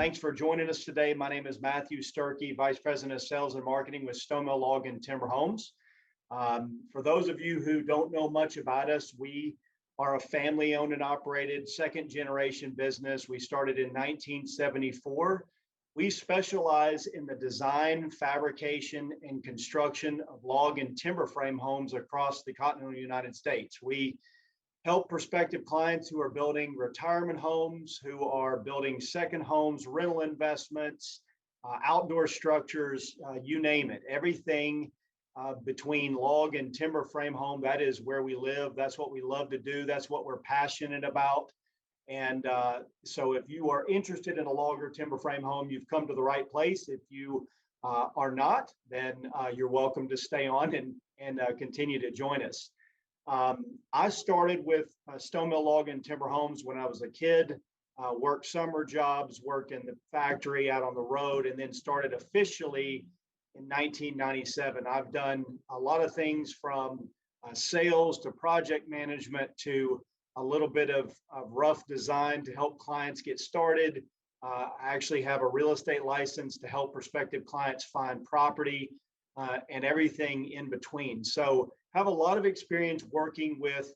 Thanks for joining us today. My name is Matthew Sturkey, Vice President of Sales and Marketing with Stone Log and Timber Homes. For those of you who don't know much about us, we are a family-owned and operated second-generation business. We started in 1974. We specialize in the design, fabrication, and construction of log and timber frame homes across the continental United States. We help prospective clients who are building retirement homes, who are building second homes, rental investments, outdoor structures, you name it. Everything between log and timber frame home, that is where we live. That's what we love to do. That's what we're passionate about. And so if you are interested in a log or timber frame home, you've come to the right place. If you are not, then you're welcome to stay on and continue to join us. I started with Stone Mill Log and Timber Homes when I was a kid, worked summer jobs, worked in the factory out on the road, and then started officially in 1997. I've done a lot of things from sales to project management to a little bit of rough design to help clients get started. I actually have a real estate license to help prospective clients find property and everything in between. So have a lot of experience working with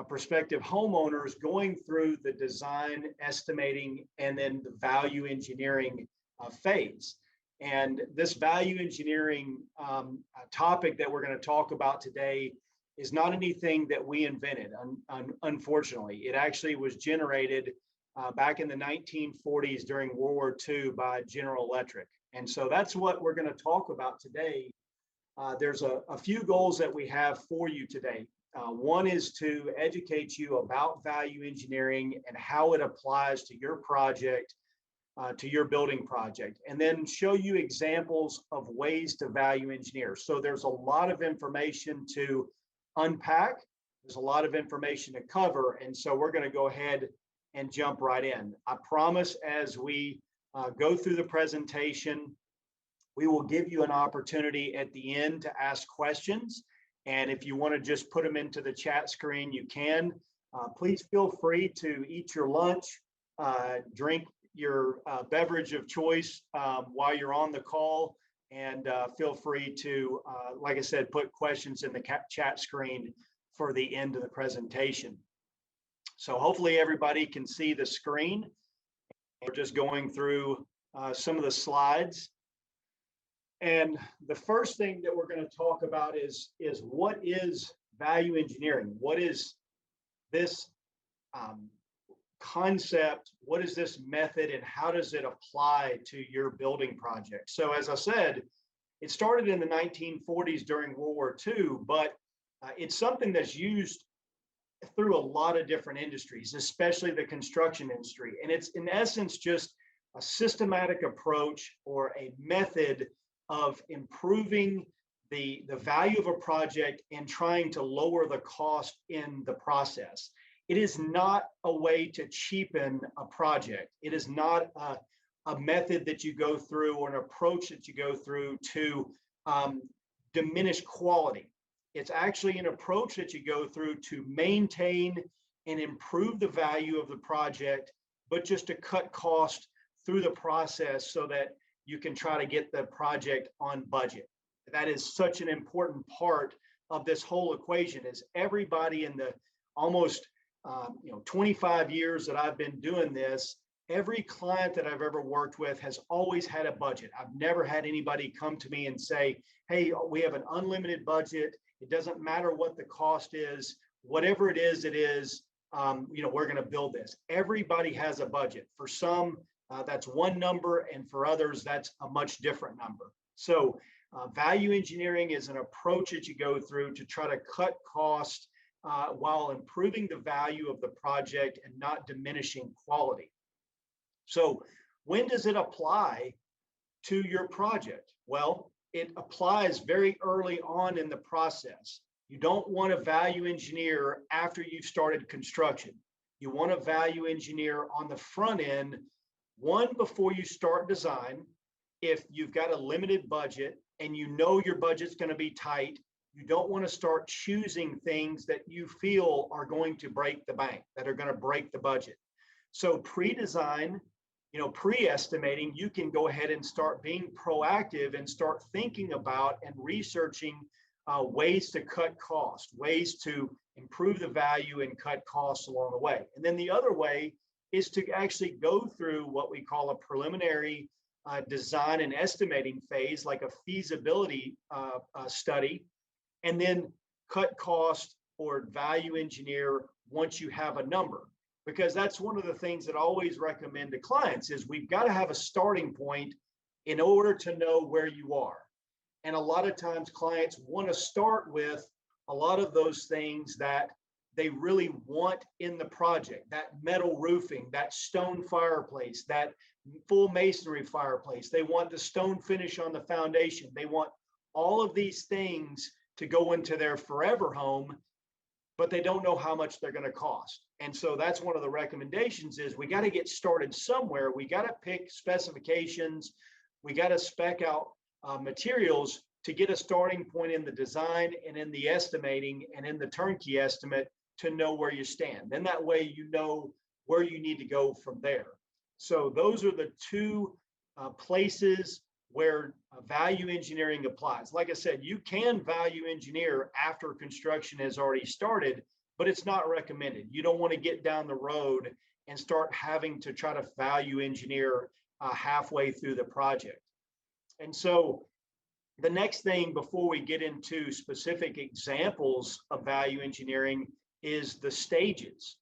prospective homeowners going through the design, estimating, and then the value engineering phase. And this value engineering topic that we're going to talk about today is not anything that we invented, unfortunately. It actually was generated back in the 1940s during World War II by General Electric. And so that's what we're going to talk about today. There's a few goals that we have for you today. One is to educate you about value engineering and how it applies to your project, to your building project, and then show you examples of ways to value engineer. So there's a lot of information to unpack. There's a lot of information to cover. And so we're going to go ahead and jump right in. I promise as we go through the presentation, we will give you an opportunity at the end to ask questions. And if you want to just put them into the chat screen, you can. Please feel free to eat your lunch, drink your beverage of choice while you're on the call, and feel free to, like I said, put questions in the chat screen for the end of the presentation. So hopefully everybody can see the screen. We're just going through some of the slides. And the first thing that we're going to talk about is what is value engineering? What is this concept? What is this method, and how does it apply to your building project? So as I said, it started in the 1940s during World War II, but it's something that's used through a lot of different industries, especially the construction industry. And it's in essence just a systematic approach or a method of improving the value of a project and trying to lower the cost in the process. It is not a way to cheapen a project. It is not a method that you go through or an approach that you go through to diminish quality. It's actually an approach that you go through to maintain and improve the value of the project, but just to cut cost through the process so that you can try to get the project on budget. That is such an important part of this whole equation. Is everybody in the almost 25 years that I've been doing this, every client that I've ever worked with has always had a budget. I've never had anybody come to me and say, hey, we have an unlimited budget. It doesn't matter what the cost is, whatever it is, we're going to build this. Everybody has a budget. For some, that's one number, and for others, that's a much different number. So value engineering is an approach that you go through to try to cut costs while improving the value of the project and not diminishing quality. So when does it apply to your project? Well, it applies very early on in the process. You don't want to value engineer after you've started construction. You want to value engineer on the front end, one, before you start design. If you've got a limited budget and you know your budget's going to be tight, you don't want to start choosing things that you feel are going to break the bank, that are going to break the budget. So pre-design pre-estimating, you can go ahead and start being proactive and start thinking about and researching ways to cut costs, ways to improve the value and cut costs along the way. And then the other way is to actually go through what we call a preliminary design and estimating phase, like a feasibility study, and then cut cost or value engineer once you have a number. Because that's one of the things that I always recommend to clients is we've got to have a starting point in order to know where you are. And a lot of times clients want to start with a lot of those things that they really want in the project, that metal roofing, that stone fireplace, that full masonry fireplace. They want the stone finish on the foundation. They want all of these things to go into their forever home, but they don't know how much they're going to cost. And so that's one of the recommendations is we got to get started somewhere. We got to pick specifications. We got to spec out materials to get a starting point in the design and in the estimating and in the turnkey estimate to know where you stand. Then that way you know where you need to go from there. So those are the two places where value engineering applies. Like I said, you can value engineer after construction has already started, but it's not recommended. You don't want to get down the road and start having to try to value engineer halfway through the project. And so the next thing before we get into specific examples of value engineering is the stages.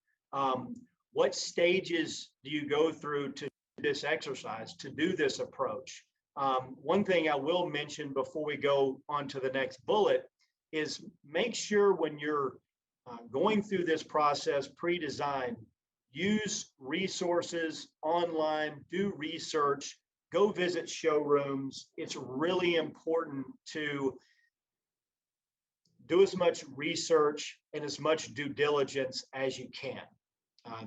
What stages do you go through to this exercise, to do this approach? One thing I will mention before we go on to the next bullet is make sure when you're going through this process pre-design, use resources online, do research, go visit showrooms. It's really important to do as much research and as much due diligence as you can.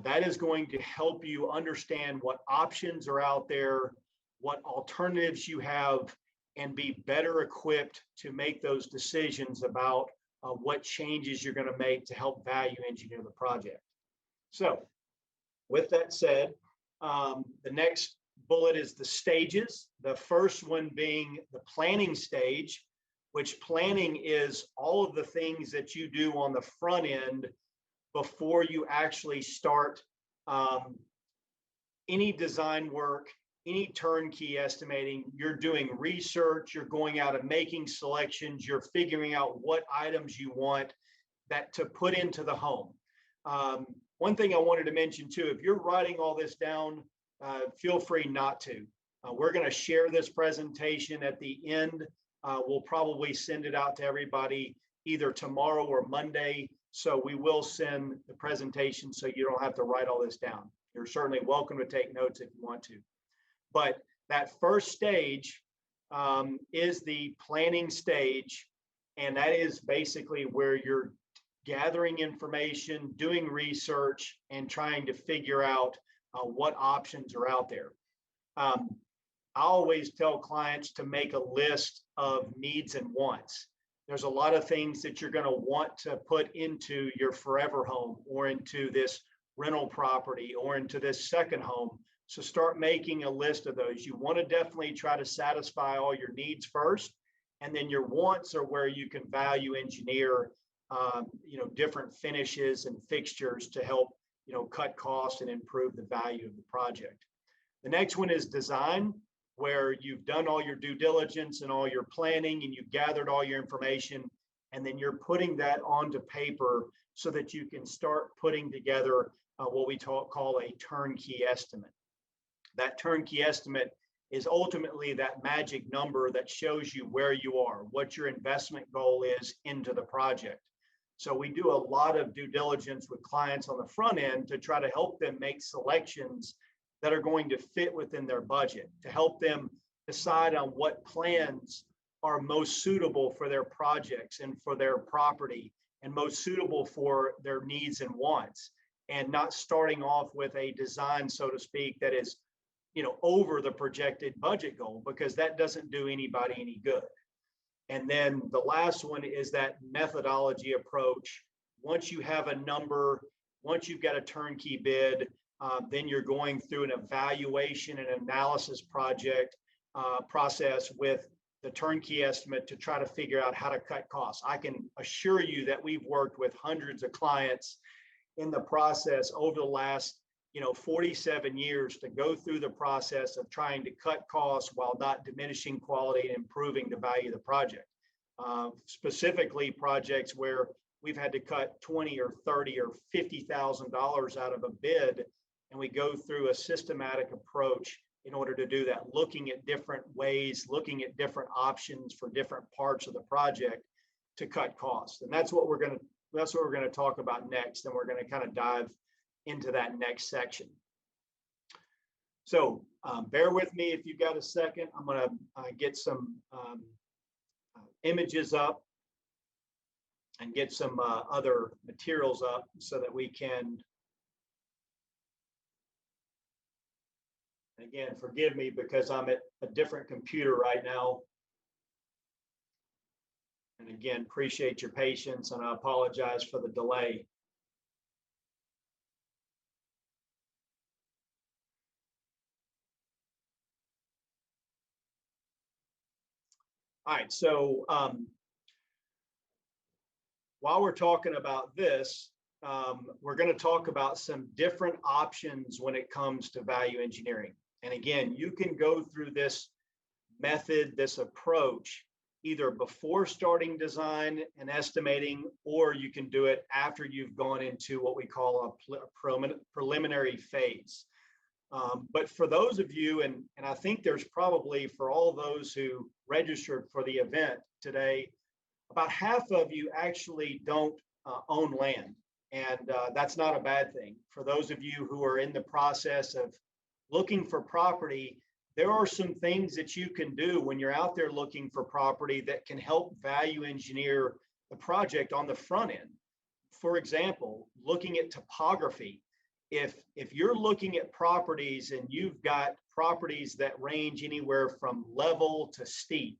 That is going to help you understand what options are out there, what alternatives you have, and be better equipped to make those decisions about what changes you're going to make to help value engineer the project. So with that said, the next bullet is the stages. The first one being the planning stage, which planning is all of the things that you do on the front end before you actually start any design work, any turnkey estimating. You're doing research, you're going out and making selections, you're figuring out what items you want that to put into the home. One thing I wanted to mention too, if you're writing all this down, feel free not to. We're going to share this presentation at the end. We'll probably send it out to everybody either tomorrow or Monday. So we will send the presentation so you don't have to write all this down. You're certainly welcome to take notes if you want to. But that first stage is the planning stage. And that is basically where you're gathering information, doing research, and trying to figure out what options are out there. I always tell clients to make a list of needs and wants. There's a lot of things that you're going to want to put into your forever home or into this rental property or into this second home. So start making a list of those. You want to definitely try to satisfy all your needs first, and then your wants are where you can value engineer different finishes and fixtures to help cut costs and improve the value of the project. The next one is design, where you've done all your due diligence and all your planning and you've gathered all your information, and then you're putting that onto paper so that you can start putting together what we call a turnkey estimate. That turnkey estimate is ultimately that magic number that shows you where you are, what your investment goal is into the project. So we do a lot of due diligence with clients on the front end to try to help them make selections that are going to fit within their budget, to help them decide on what plans are most suitable for their projects and for their property and most suitable for their needs and wants, and not starting off with a design, so to speak, that is over the projected budget goal, because that doesn't do anybody any good. And then the last one is that methodology approach. Once you have a number, once you've got a turnkey bid, then you're going through an evaluation and analysis process with the turnkey estimate to try to figure out how to cut costs. I can assure you that we've worked with hundreds of clients in the process over the last 47 years to go through the process of trying to cut costs while not diminishing quality and improving the value of the project. Specifically projects where we've had to cut 20 or 30 or $50,000 out of a bid, and we go through a systematic approach in order to do that, looking at different ways, looking at different options for different parts of the project to cut costs. And that's what we're going to talk about next, and we're going to kind of dive into that next section. So bear with me if you've got a second. I'm going to get some images up and get some other materials up so that we can, again, forgive me because I'm at a different computer right now. And again, appreciate your patience, and I apologize for the delay. All right, so while we're talking about this, we're going to talk about some different options when it comes to value engineering. And again, you can go through this method, this approach, either before starting design and estimating, or you can do it after you've gone into what we call a preliminary phase. But for those of you, and I think there's probably for all those who registered for the event today, about half of you actually don't own land. And that's not a bad thing. For those of you who are in the process of looking for property, there are some things that you can do when you're out there looking for property that can help value engineer the project on the front end. For example, looking at topography. If you're looking at properties and you've got properties that range anywhere from level to steep,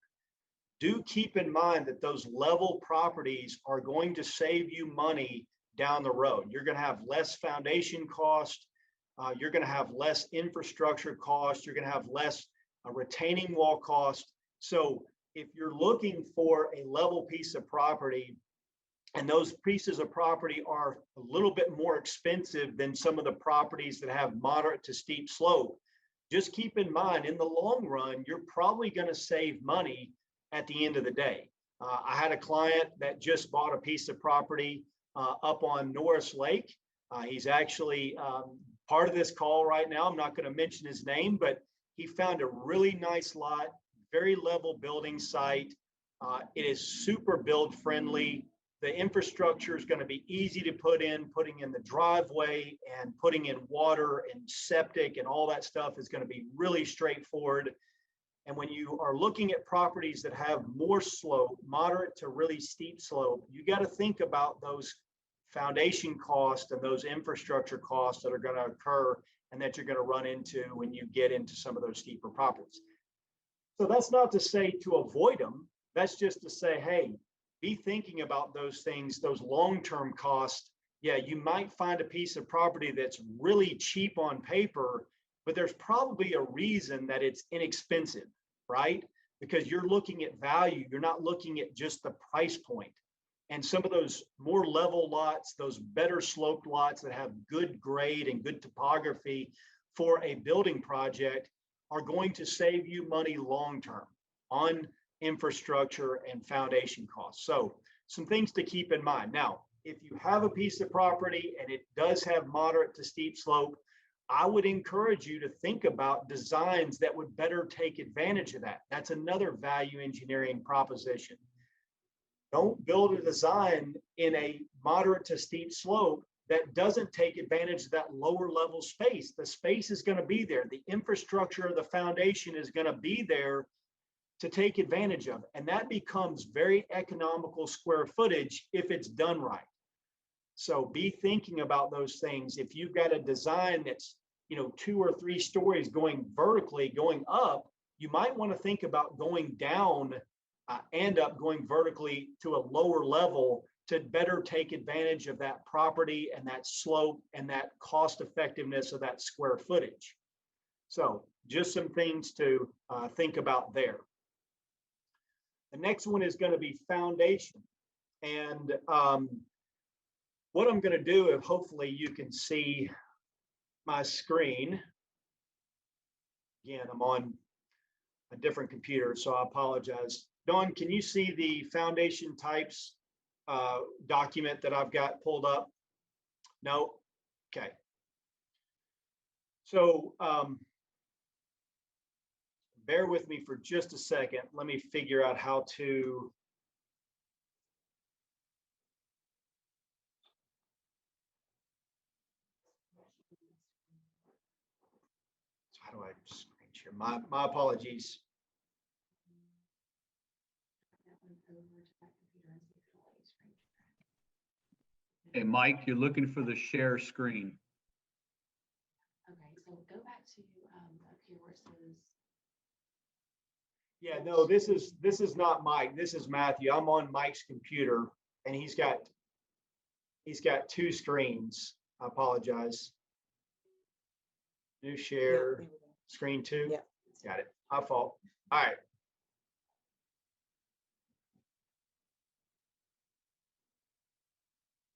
do keep in mind that those level properties are going to save you money down the road. You're going to have less foundation cost. You're going to have less infrastructure cost. You're going to have less retaining wall cost. So if you're looking for a level piece of property, and those pieces of property are a little bit more expensive than some of the properties that have moderate to steep slope, just keep in mind, in the long run, you're probably going to save money at the end of the day. I had a client that just bought a piece of property up on Norris Lake. He's actually part of this call right now. I'm not going to mention his name, but he found a really nice lot, very level building site. It is super build friendly. The infrastructure is going to be easy to putting in the driveway and putting in water and septic and all that stuff is going to be really straightforward. And when you are looking at properties that have more slope, moderate to really steep slope, you got to think about those foundation costs and those infrastructure costs that are going to occur and that you're going to run into when you get into some of those steeper properties. So that's not to say to avoid them. That's just to say, hey, be thinking about those things, those long-term costs. Yeah, you might find a piece of property that's really cheap on paper, but there's probably a reason that it's inexpensive, right? Because you're looking at value. You're not looking at just the price point. And some of those more level lots, those better sloped lots that have good grade and good topography for a building project are going to save you money long-term on infrastructure and foundation costs. So some things to keep in mind. Now, if you have a piece of property and it does have moderate to steep slope, I would encourage you to think about designs that would better take advantage of that. That's another value engineering proposition. Don't build a design in a moderate to steep slope that doesn't take advantage of that lower level space. The space is going to be there. The infrastructure of the foundation is going to be there to take advantage of it. And that becomes very economical square footage if it's done right. So be thinking about those things. If you've got a design that's 2 or 3 stories going vertically, going up, you might want to think about going down and up going vertically to a lower level to better take advantage of that property and that slope and that cost effectiveness of that square footage. So just some things to think about there. The next one is going to be foundation. And what I'm going to do, if hopefully you can see my screen. Again, I'm on a different computer, so I apologize. Dawn, can you see the foundation types document that I've got pulled up? No? Okay. So bear with me for just a second. Let me figure out how to. So how do I screen share? My apologies. Hey, Mike, you're looking for the share screen. Okay, so go back to up here where it says. Yeah, no, this is not Mike. This is Matthew. I'm on Mike's computer, and he's got two screens. I apologize. New share, screen two. Yeah. Got it. My fault. All right.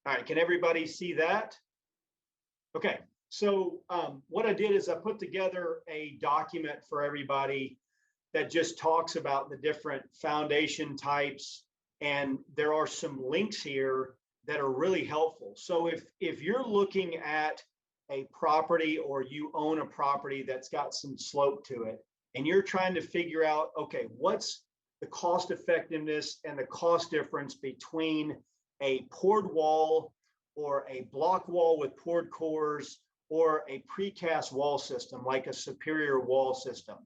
All right, can everybody see that? Okay, so what I did is I put together a document for everybody that just talks about the different foundation types, and there are some links here that are really helpful. So if you're looking at a property or you own a property that's got some slope to it, and you're trying to figure out, okay, what's the cost effectiveness and the cost difference between a poured wall or a block wall with poured cores or a precast wall system like a superior wall system.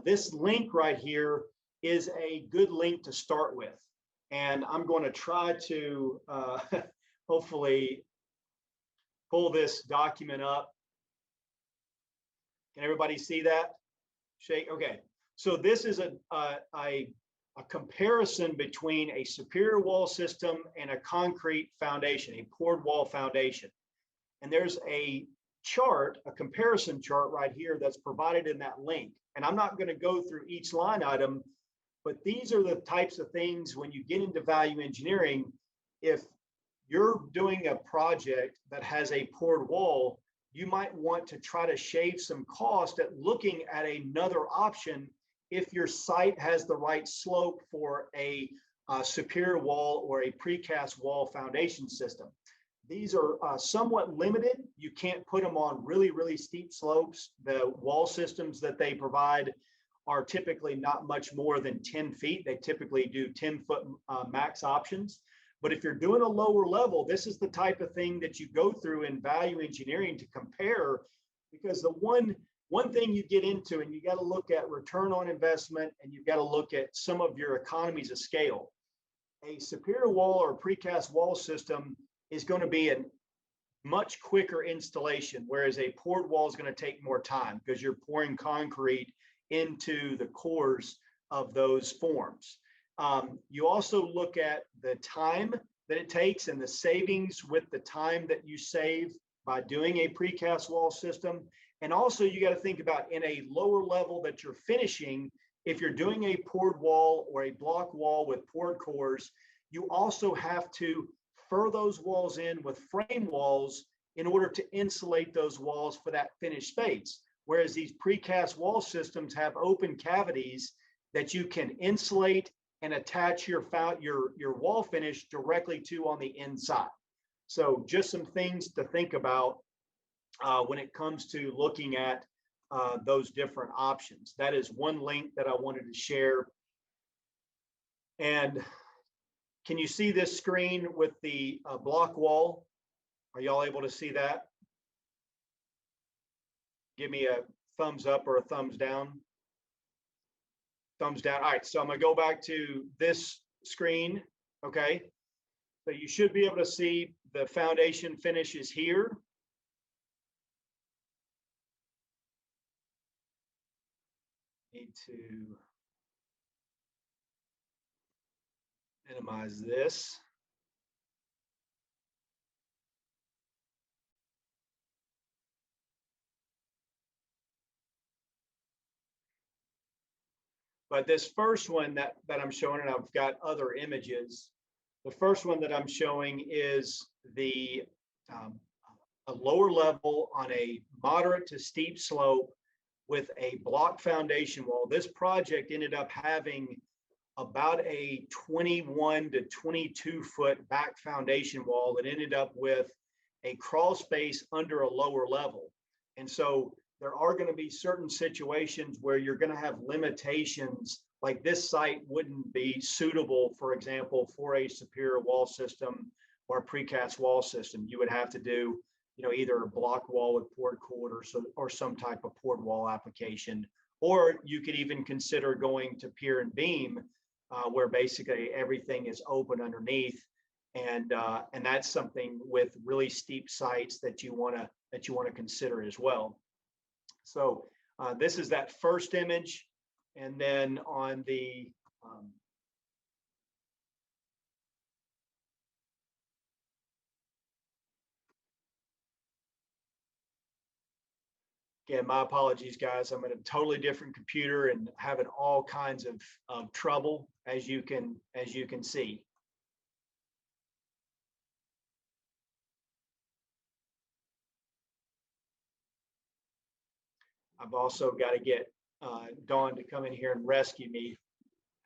This link right here is a good link to start with. And I'm going to try to hopefully pull this document up. Can everybody see that? Shake. Okay. So this is a comparison between a superior wall system and a concrete foundation, a poured wall foundation. And there's a chart, a comparison chart right here that's provided in that link. And I'm not going to go through each line item, but these are the types of things when you get into value engineering. If you're doing a project that has a poured wall, you might want to try to shave some cost at looking at another option if your site has the right slope for a superior wall or a precast wall foundation system. These are somewhat limited. You can't put them on really, really steep slopes. The wall systems that they provide are typically not much more than 10 feet. They typically do 10-foot max options. But if you're doing a lower level, this is the type of thing that you go through in value engineering to compare, because the one thing you get into, and you got to look at return on investment, and you've got to look at some of your economies of scale. A superior wall or precast wall system is going to be a much quicker installation, whereas a poured wall is going to take more time because you're pouring concrete into the cores of those forms. You also look at the time that it takes and the savings with the time that you save by doing a precast wall system. And also you got to think about in a lower level that you're finishing, if you're doing a poured wall or a block wall with poured cores, you also have to fur those walls in with frame walls in order to insulate those walls for that finished space. Whereas these precast wall systems have open cavities that you can insulate and attach your wall finish directly to on the inside. So just some things to think about when it comes to looking at those different options. That is one link that I wanted to share. And can you see this screen with the block wall? Are y'all able to see that? Give me a thumbs up or a thumbs down. Thumbs down. All right, so I'm gonna go back to this screen, okay? So you should be able to see the foundation finishes here. Need to minimize this. But this first one that I'm showing, and I've got other images. The first one that I'm showing is the a lower level on a moderate to steep slope with a block foundation wall. This project ended up having about a 21 to 22 foot back foundation wall that ended up with a crawl space under a lower level. And so there are going to be certain situations where you're going to have limitations, like this site wouldn't be suitable, for example, for a superior wall system or a precast wall system. You would have to do, either a block wall with poured cord or some type of poured wall application, or you could even consider going to pier and beam, where basically everything is open underneath, and that's something with really steep sites that you want to consider as well. So this is that first image, and then on the again, my apologies, guys. I'm in a totally different computer and having all kinds of trouble, as you can see. I've also got to get Dawn to come in here and rescue me.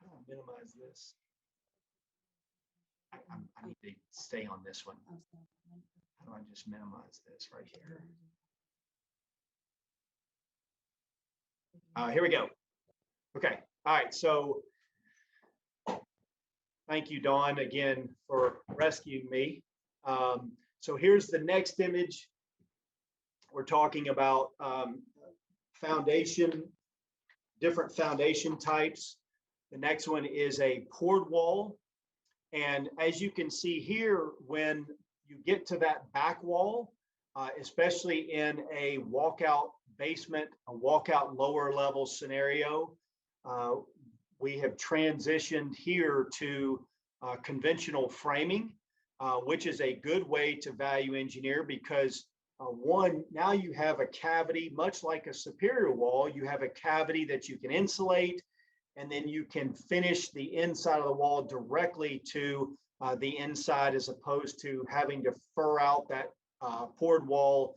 How do I minimize this? I need to stay on this one. How do I just minimize this right here? Here we go. Okay. All right. So thank you, Dawn, again for rescuing me. So here's the next image. We're talking about different foundation types. The next one is a poured wall. And as you can see here, when you get to that back wall, especially in a walkout basement, a walkout lower level scenario, we have transitioned here to conventional framing, which is a good way to value engineer, because one, now you have a cavity, much like a superior wall, you have a cavity that you can insulate, and then you can finish the inside of the wall directly to the inside, as opposed to having to fur out that poured wall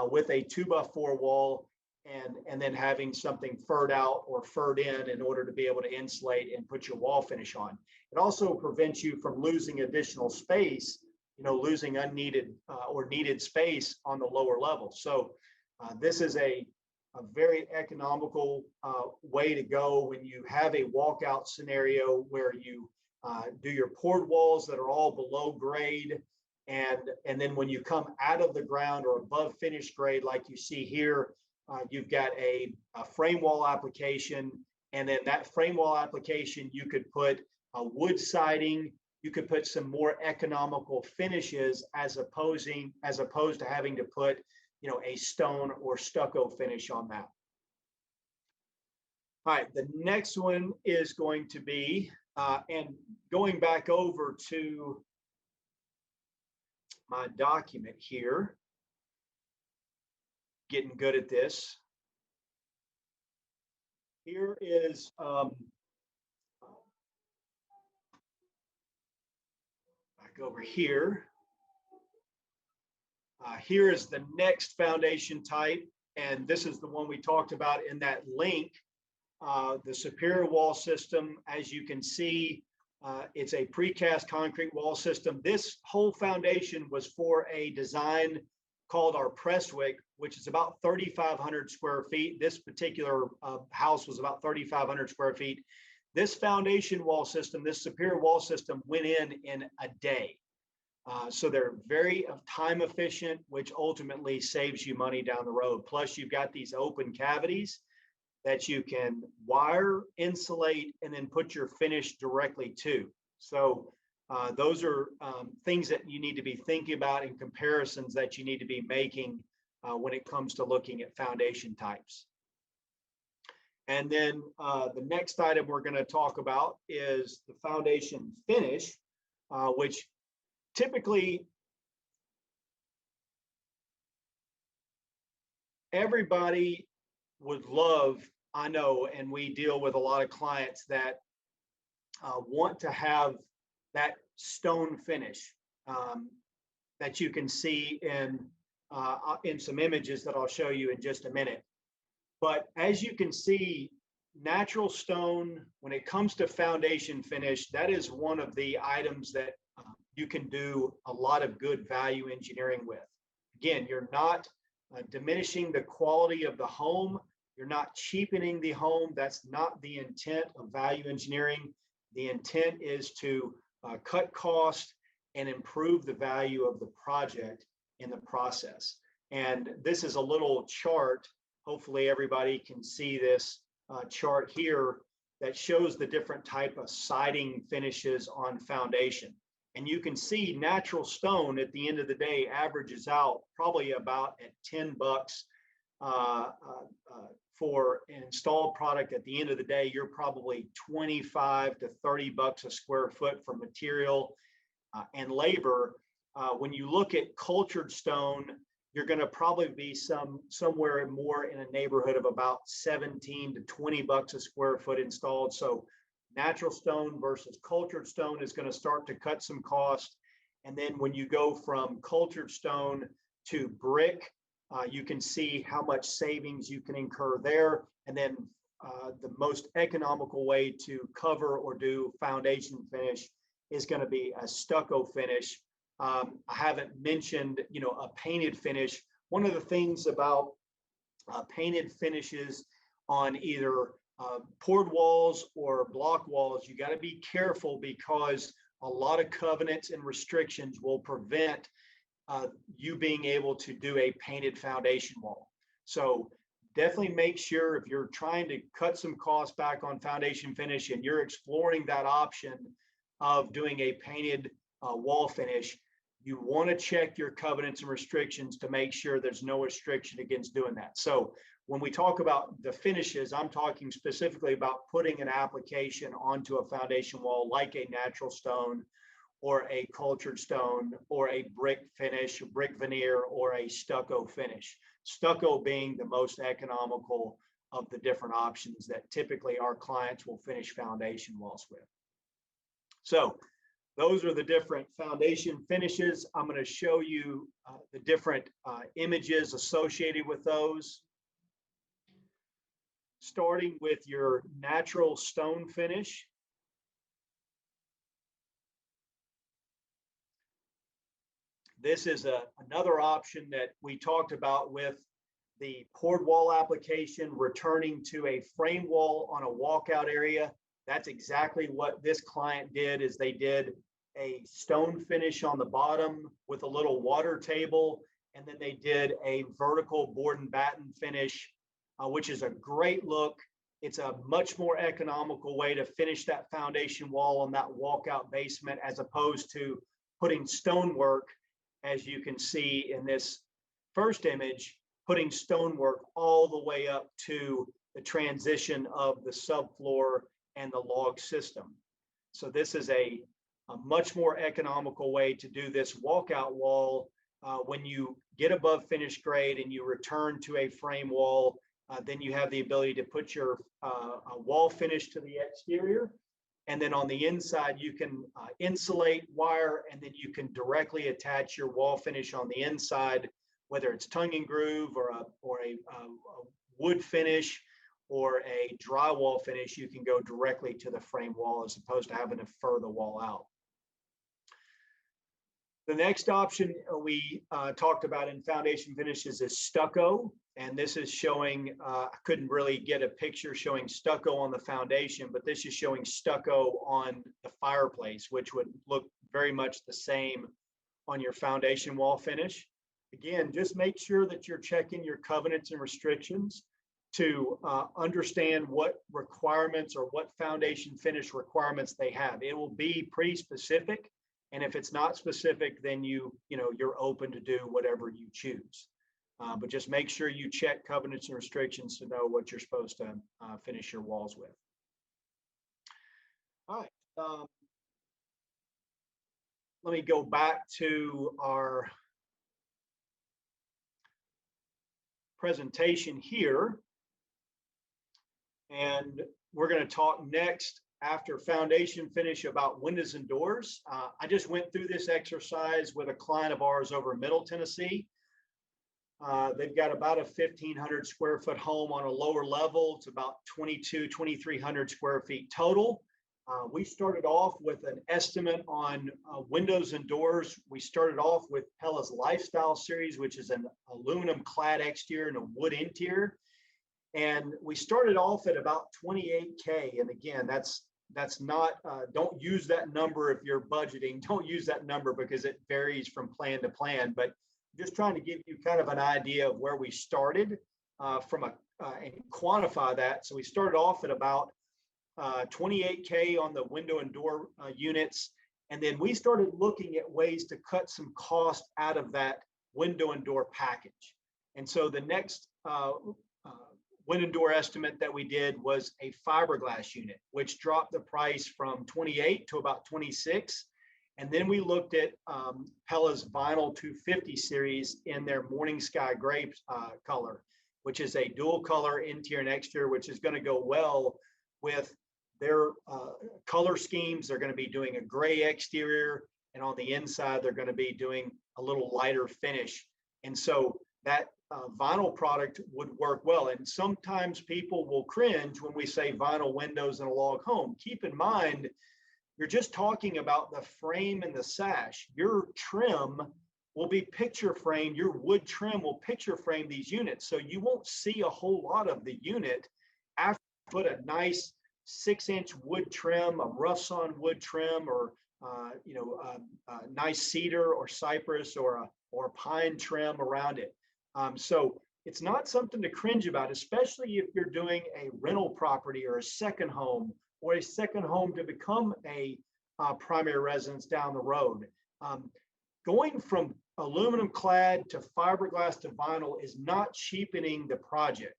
with a 2x4 wall and then having something furred out or furred in order to be able to insulate and put your wall finish on. It also prevents you from losing additional space, losing unneeded or needed space on the lower level. So this is a very economical way to go when you have a walkout scenario where you do your poured walls that are all below grade, and then when you come out of the ground or above finished grade, like you see here, you've got a frame wall application, and then that frame wall application, you could put a wood siding, you could put some more economical finishes as opposed to having to put a stone or stucco finish on that. All right, the next one is going to be, and going back over to my document here, getting good at this. Here is back over here. Here is the next foundation type, and this is the one we talked about in that link, the superior wall system. As you can see, it's a precast concrete wall system. This whole foundation was for a design called our Prestwick, which is about 3,500 square feet. This particular house was about 3,500 square feet. This foundation wall system, this superior wall system, went in a day. So they're very time efficient, which ultimately saves you money down the road. Plus, you've got these open cavities that you can wire, insulate, and then put your finish directly to. So those are things that you need to be thinking about, and comparisons that you need to be making when it comes to looking at foundation types. And then the next item we're going to talk about is the foundation finish, which typically everybody would love I know, and we deal with a lot of clients that want to have that stone finish that you can see in some images that I'll show you in just a minute. But as you can see, natural stone, when it comes to foundation finish, that is one of the items that you can do a lot of good value engineering with. Again, you're not diminishing the quality of the home. You're not cheapening the home. That's not the intent of value engineering. The intent is to cut cost and improve the value of the project in the process. And this is a little chart. Hopefully everybody can see this chart here that shows the different type of siding finishes on foundation. And you can see natural stone at the end of the day averages out probably about at $10 for an installed product. At the end of the day, you're probably 25 to 30 bucks a square foot for material and labor. When you look at cultured stone, you're going to probably be somewhere more in a neighborhood of about 17 to 20 bucks a square foot installed. So natural stone versus cultured stone is going to start to cut some cost. And then when you go from cultured stone to brick, you can see how much savings you can incur there. And then the most economical way to cover or do foundation finish is going to be a stucco finish. I haven't mentioned, a painted finish. One of the things about painted finishes on either poured walls or block walls, you got to be careful because a lot of covenants and restrictions will prevent you being able to do a painted foundation wall. So definitely make sure if you're trying to cut some costs back on foundation finish and you're exploring that option of doing a painted wall finish, you want to check your covenants and restrictions to make sure there's no restriction against doing that. So when we talk about the finishes, I'm talking specifically about putting an application onto a foundation wall like a natural stone or a cultured stone or a brick finish, brick veneer, or a stucco finish. Stucco being the most economical of the different options that typically our clients will finish foundation walls with. So those are the different foundation finishes. I'm going to show you the different images associated with those. Starting with your natural stone finish. This is another option that we talked about with the poured wall application, returning to a frame wall on a walkout area. That's exactly what this client did, is they did a stone finish on the bottom with a little water table, and then they did a vertical board and batten finish, which is a great look. It's a much more economical way to finish that foundation wall on that walkout basement, as opposed to putting stonework, as you can see in this first image, putting stonework all the way up to the transition of the subfloor and the log system. So this is a much more economical way to do this walkout wall. When you get above finished grade and you return to a frame wall, then you have the ability to put your wall finish to the exterior. And then on the inside, you can insulate wire, and then you can directly attach your wall finish on the inside, whether it's tongue and groove or a wood finish or a drywall finish. You can go directly to the frame wall as opposed to having to fur the wall out. The next option we talked about in foundation finishes is stucco. And this is showing, I couldn't really get a picture showing stucco on the foundation, but this is showing stucco on the fireplace, which would look very much the same on your foundation wall finish. Again, just make sure that you're checking your covenants and restrictions to understand what requirements or what foundation finish requirements they have. It will be pretty specific. And if it's not specific, then you're open to do whatever you choose. But just make sure you check covenants and restrictions to know what you're supposed to finish your walls with. All right. Let me go back to our presentation here. And we're going to talk next after foundation finish about windows and doors. I just went through this exercise with a client of ours over in Middle Tennessee. They've got about a 1,500 square foot home on a lower level. It's about 2,300 square feet total. We started off with an estimate on windows and doors. We started off with Pella's Lifestyle Series, which is an aluminum clad exterior and a wood interior. And we started off at about 28K. And again, that's not, don't use that number if you're budgeting. Don't use that number because it varies from plan to plan. But just trying to give you kind of an idea of where we started and quantify that. So we started off at about 28K on the window and door units. And then we started looking at ways to cut some cost out of that window and door package. And so the next window and door estimate that we did was a fiberglass unit, which dropped the price from 28 to about 26. And then we looked at Pella's Vinyl 250 series in their Morning Sky Gray color, which is a dual color interior and exterior, which is going to go well with their color schemes. They're going to be doing a gray exterior, and on the inside, they're going to be doing a little lighter finish. And so that vinyl product would work well. And sometimes people will cringe when we say vinyl windows in a log home. Keep in mind, you're just talking about the frame and the sash. Your trim will be picture framed. Your wood trim will picture frame these units. So you won't see a whole lot of the unit after you put a nice 6-inch wood trim, a rough sawn wood trim, or a nice cedar or cypress or pine trim around it. So it's not something to cringe about, especially if you're doing a rental property or a second home, or a second home to become a primary residence down the road. Going from aluminum clad to fiberglass to vinyl is not cheapening the project.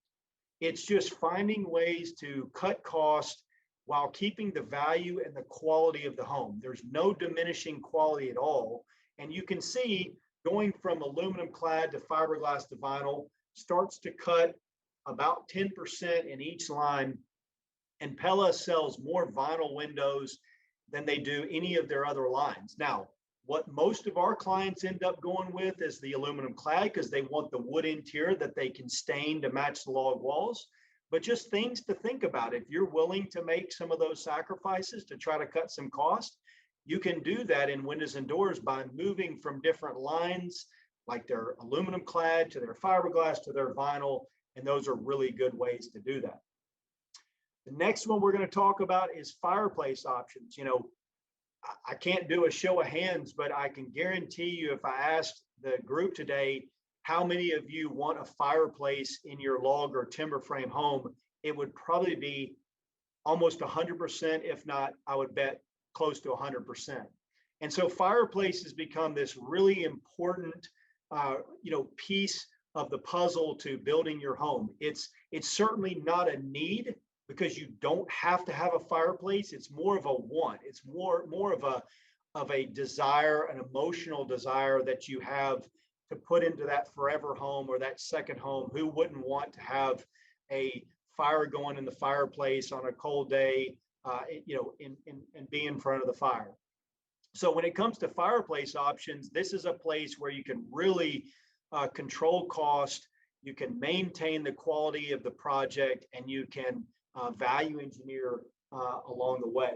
It's just finding ways to cut costs while keeping the value and the quality of the home. There's no diminishing quality at all. And you can see going from aluminum clad to fiberglass to vinyl starts to cut about 10% in each line. And Pella sells more vinyl windows than they do any of their other lines. Now, what most of our clients end up going with is the aluminum clad because they want the wood interior that they can stain to match the log walls. But just things to think about. If you're willing to make some of those sacrifices to try to cut some cost, you can do that in windows and doors by moving from different lines, like their aluminum clad to their fiberglass to their vinyl. And those are really good ways to do that. The next one we're going to talk about is fireplace options. You know, I can't do a show of hands, but I can guarantee you if I asked the group today, how many of you want a fireplace in your log or timber frame home, it would probably be almost 100%, if not, I would bet close to 100%. And so fireplace has become this really important, piece of the puzzle to building your home. It's certainly not a need, because you don't have to have a fireplace. It's more of a want. It's more of a desire, an emotional desire that you have to put into that forever home or that second home. Who wouldn't want to have a fire going in the fireplace on a cold day, and be in front of the fire? So when it comes to fireplace options, this is a place where you can really control cost, you can maintain the quality of the project, and you can value engineer along the way.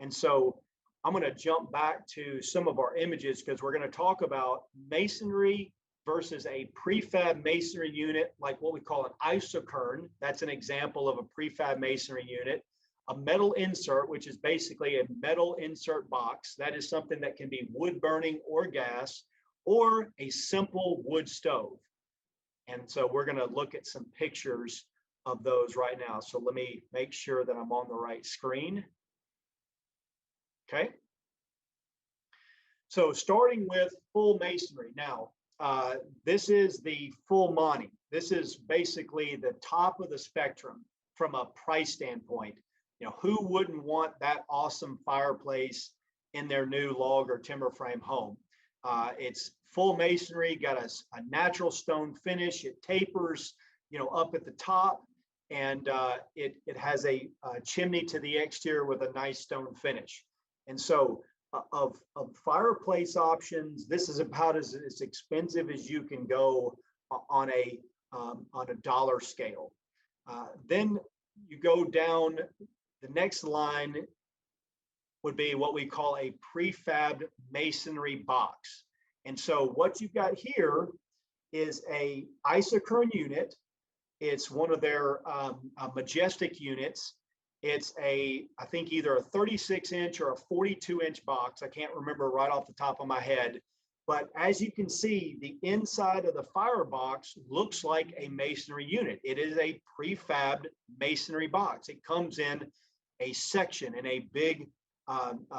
And so I'm going to jump back to some of our images because we're going to talk about masonry versus a prefab masonry unit, like what we call an isokern. That's an example of a prefab masonry unit. A metal insert, which is basically a metal insert box. That is something that can be wood burning or gas, or a simple wood stove. And so we're going to look at some pictures of those right now. So let me make sure that I'm on the right screen. Okay. So starting with full masonry. Now, this is the full Monty. This is basically the top of the spectrum from a price standpoint. You know, who wouldn't want that awesome fireplace in their new log or timber frame home? It's full masonry, got a natural stone finish. It tapers, up at the top. and it has a chimney to the exterior with a nice stone finish. And so of fireplace options, this is about as expensive as you can go on a dollar scale. Then you go down, the next line would be what we call a prefab masonry box. And so what you've got here is a isocurn unit. It's one of their majestic units. It's I think either a 36-inch or a 42-inch box. I can't remember right off the top of my head. But as you can see, the inside of the firebox looks like a masonry unit. It is a prefabbed masonry box. It comes in a section, in a big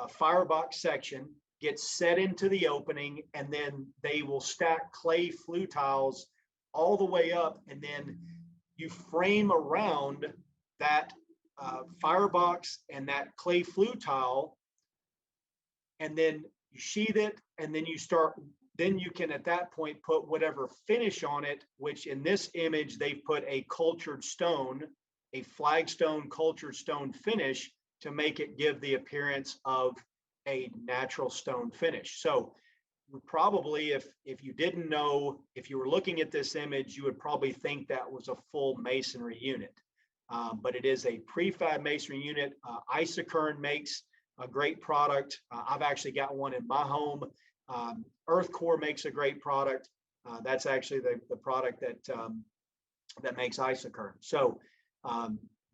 firebox section, gets set into the opening, and then they will stack clay flue tiles all the way up, and then you frame around that firebox and that clay flue tile, and then you sheathe it, and then you can at that point put whatever finish on it, which in this image they've put a cultured stone, a flagstone cultured stone finish to make it give the appearance of a natural stone finish. So probably, if you didn't know, if you were looking at this image, you would probably think that was a full masonry unit. But it is a prefab masonry unit. Isocurn makes a great product. I've actually got one in my home. Earthcore makes a great product. That's actually the product that makes Isocurn. So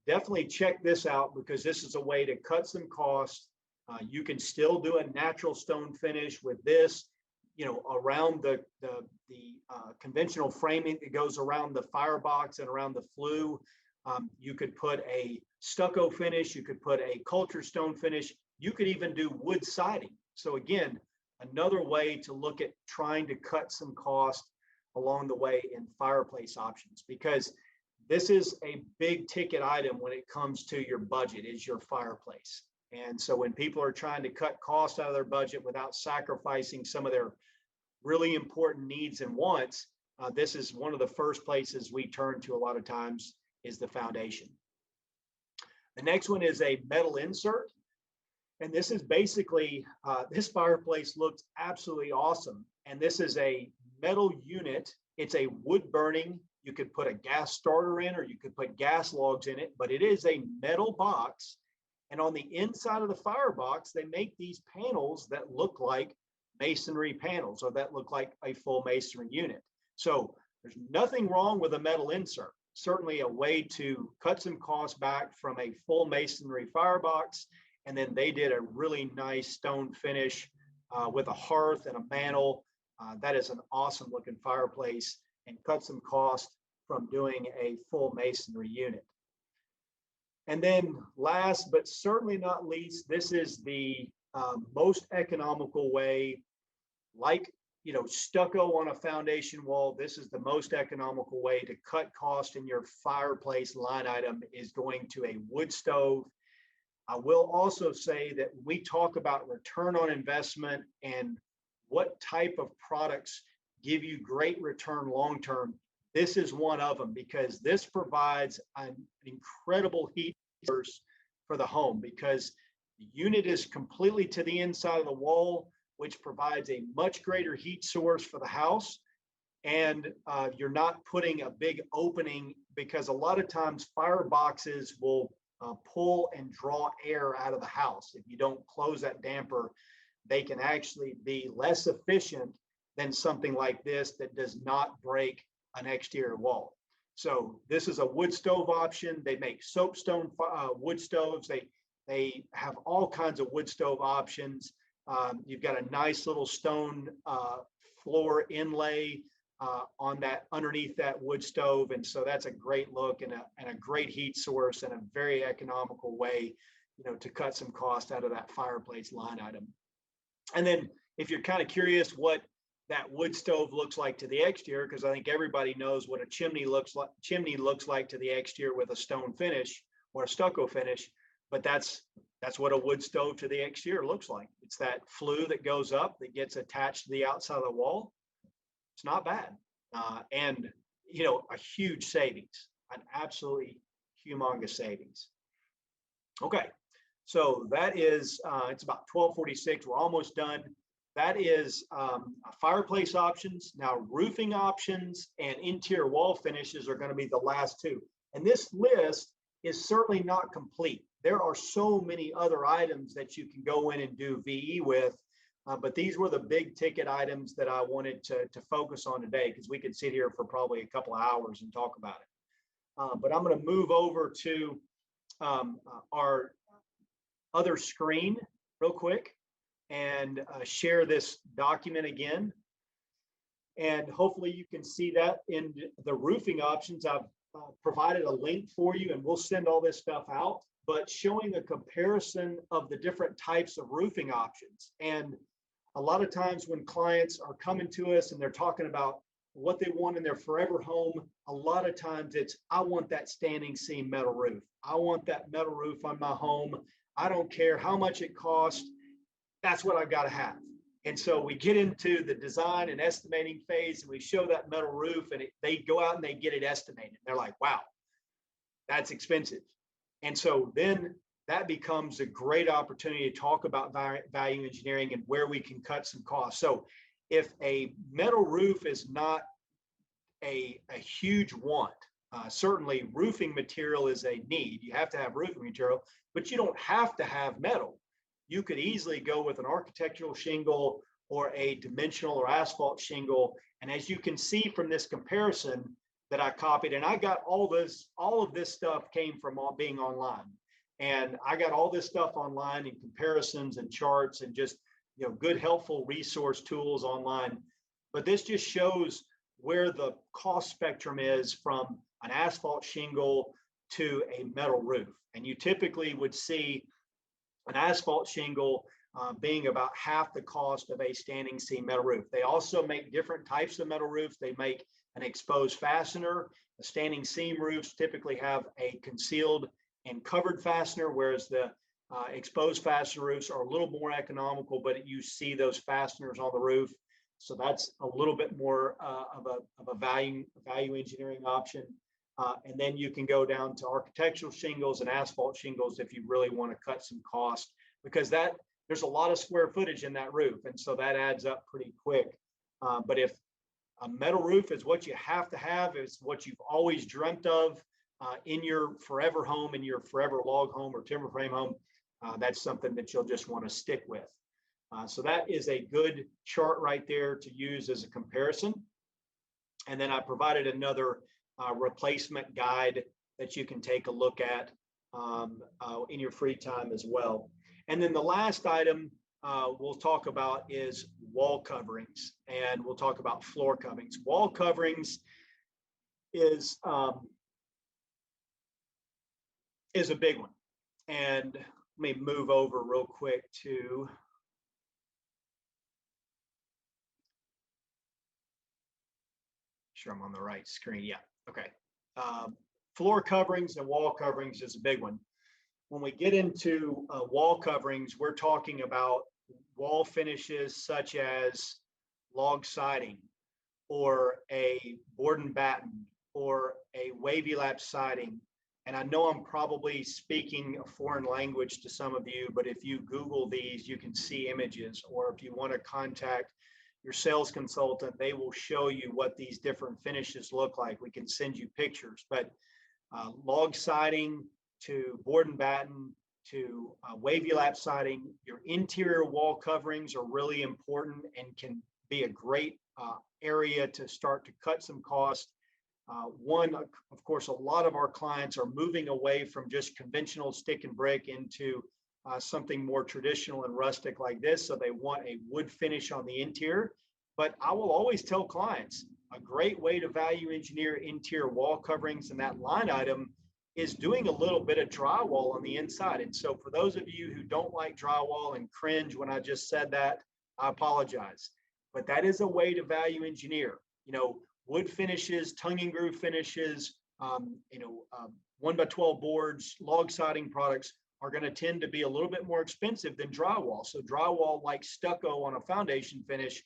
definitely check this out, because this is a way to cut some costs. You can still do a natural stone finish with this, around the conventional framing that goes around the firebox and around the flue. You could put a stucco finish, you could put a cultured stone finish, you could even do wood siding. So again, another way to look at trying to cut some cost along the way in fireplace options, because this is a big ticket item when it comes to your budget, is your fireplace. And so when people are trying to cut costs out of their budget without sacrificing some of their really important needs and wants, this is one of the first places we turn to a lot of times, is the foundation. The next one is a metal insert. And this is basically, this fireplace looks absolutely awesome. And this is a metal unit. It's a wood burning. You could put a gas starter in, or you could put gas logs in it, but it is a metal box. And on the inside of the firebox, they make these panels that look like masonry panels, or that look like a full masonry unit. So there's nothing wrong with a metal insert. Certainly a way to cut some costs back from a full masonry firebox. And then they did a really nice stone finish with a hearth and a mantle. That is an awesome looking fireplace, and cut some cost from doing a full masonry unit. And then last, but certainly not least, this is the most economical way, like, stucco on a foundation wall. This is the most economical way to cut cost in your fireplace line item, is going to a wood stove. I will also say that when we talk about return on investment and what type of products give you great return long-term, this is one of them, because this provides an incredible heat source for the home, because the unit is completely to the inside of the wall, which provides a much greater heat source for the house. And you're not putting a big opening, because a lot of times fireboxes will pull and draw air out of the house. If you don't close that damper, they can actually be less efficient than something like this that does not break an exterior wall. So this is a wood stove option. They make soapstone wood stoves. They have all kinds of wood stove options. You've got a nice little stone floor inlay on that, underneath that wood stove. And so that's a great look, and a great heat source, and a very economical way, to cut some cost out of that fireplace line item. And then if you're kind of curious what that wood stove looks like to the exterior, because I think everybody knows what a chimney looks like to the exterior with a stone finish or a stucco finish, but that's what a wood stove to the exterior looks like. It's that flue that goes up that gets attached to the outside of the wall. It's not bad. And a huge savings, an absolutely humongous savings. Okay, so that is, it's about 12:46. We're almost done. That is fireplace options. Now, roofing options and interior wall finishes are going to be the last two. And this list is certainly not complete. There are so many other items that you can go in and do VE with, but these were the big ticket items that I wanted to focus on today, because we could sit here for probably a couple of hours and talk about it. But I'm going to move over to our other screen real quick and share this document again. And hopefully you can see that in the roofing options. I've provided a link for you, and we'll send all this stuff out, but showing a comparison of the different types of roofing options. And a lot of times when clients are coming to us and they're talking about what they want in their forever home, a lot of times it's, I want that standing seam metal roof. I want that metal roof on my home. I don't care how much it costs. That's what I've got to have. And so we get into the design and estimating phase, and we show that metal roof, and they go out and they get it estimated. They're like, wow, that's expensive. And so then that becomes a great opportunity to talk about value engineering and where we can cut some costs. So if a metal roof is not a huge want, certainly roofing material is a need. You have to have roofing material, but you don't have to have metal. You could easily go with an architectural shingle or a dimensional or asphalt shingle. And as you can see from this comparison that I copied, and I got all of this stuff came from being online. And I got all this stuff online in comparisons and charts and just, you know, good, helpful resource tools online. But this just shows where the cost spectrum is from an asphalt shingle to a metal roof. And you typically would see an asphalt shingle being about half the cost of a standing seam metal roof. They also make different types of metal roofs. They make an exposed fastener. The standing seam roofs typically have a concealed and covered fastener, whereas the exposed fastener roofs are a little more economical, but you see those fasteners on the roof. So that's a little bit more of a value engineering option. And then you can go down to architectural shingles and asphalt shingles if you really want to cut some cost, because there's a lot of square footage in that roof. And so that adds up pretty quick. But if a metal roof is what you have to have, it's what you've always dreamt of in your forever home, in your forever log home or timber frame home, that's something that you'll just want to stick with. So that is a good chart right there to use as a comparison. And then I provided another replacement guide that you can take a look at in your free time as well. And then the last item we'll talk about is wall coverings, and we'll talk about floor coverings. Wall coverings is a big one. And let me move over real quick to sure I'm on the right screen. Yeah. Okay. Floor coverings and wall coverings is a big one. When we get into wall coverings, we're talking about wall finishes such as log siding or a board and batten or a wavy lap siding. And I know I'm probably speaking a foreign language to some of you, but if you Google these, you can see images, or if you want to contact your sales consultant, they will show you what these different finishes look like. We can send you pictures, but log siding to board and batten to wavy lap siding, your interior wall coverings are really important and can be a great area to start to cut some cost. One, of course, a lot of our clients are moving away from just conventional stick and brick into something more traditional and rustic like this. So they want a wood finish on the interior. But I will always tell clients a great way to value engineer interior wall coverings in that line item is doing a little bit of drywall on the inside. And so for those of you who don't like drywall and cringe when I just said that, I apologize. But that is a way to value engineer. You know, wood finishes, tongue and groove finishes, 1x12 boards, log siding products are going to tend to be a little bit more expensive than drywall. So drywall, like stucco on a foundation finish,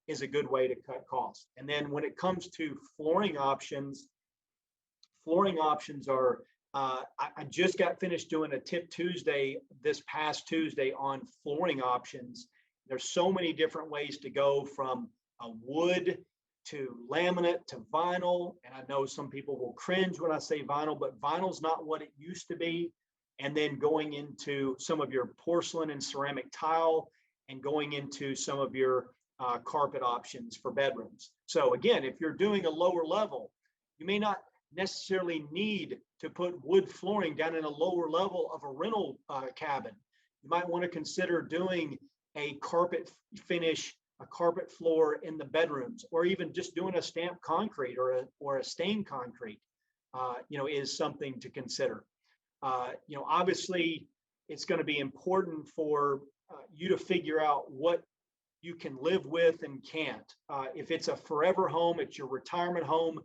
is a good way to cut costs. And then when it comes to flooring options are I just got finished doing a Tip Tuesday this past Tuesday on flooring options. There's so many different ways to go, from a wood to laminate to vinyl. And I know some people will cringe when I say vinyl, but vinyl's not what it used to be. And then going into some of your porcelain and ceramic tile, and going into some of your carpet options for bedrooms. So again, if you're doing a lower level, you may not necessarily need to put wood flooring down in a lower level of a rental cabin. You might want to consider doing a carpet finish, a carpet floor in the bedrooms, or even just doing a stamped concrete or a stained concrete, is something to consider. Obviously, it's going to be important for you to figure out what you can live with and can't. If it's a forever home, it's your retirement home,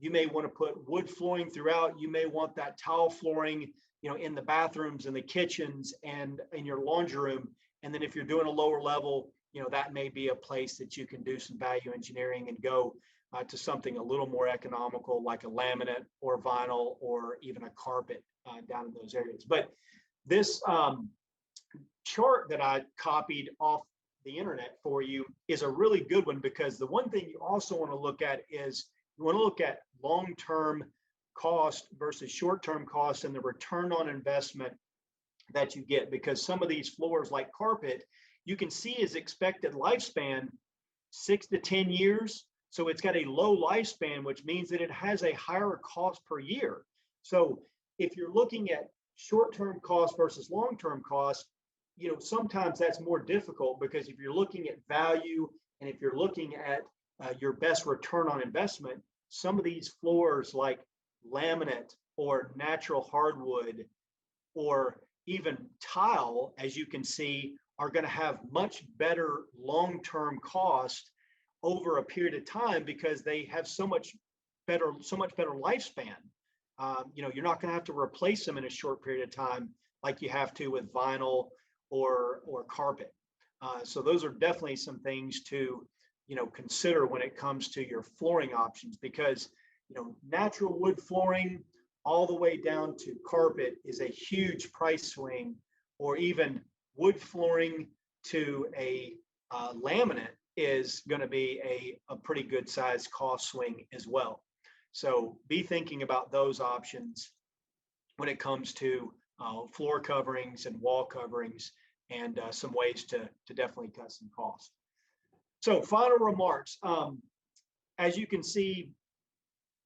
you may want to put wood flooring throughout. You may want that tile flooring, in the bathrooms and the kitchens and in your laundry room. And then if you're doing a lower level, that may be a place that you can do some value engineering and go to something a little more economical, like a laminate or vinyl or even a carpet down in those areas. But this chart that I copied off the internet for you is a really good one, because the one thing you also want to look at is you want to look at long-term cost versus short-term cost and the return on investment that you get, because some of these floors like carpet, you can see is expected lifespan 6 to 10 years. So it's got a low lifespan, which means that it has a higher cost per year. So if you're looking at short-term cost versus long-term cost, sometimes that's more difficult, because if you're looking at value and if you're looking at your best return on investment, some of these floors like laminate or natural hardwood or even tile, as you can see, are going to have much better long-term cost over a period of time, because they have so much better lifespan. You're not going to have to replace them in a short period of time like you have to with vinyl or carpet. So those are definitely some things to consider when it comes to your flooring options, because natural wood flooring all the way down to carpet is a huge price swing, or even wood flooring to a laminate is going to be a pretty good size cost swing as well. So be thinking about those options when it comes to floor coverings and wall coverings, and some ways to definitely cut some costs. So final remarks. As you can see,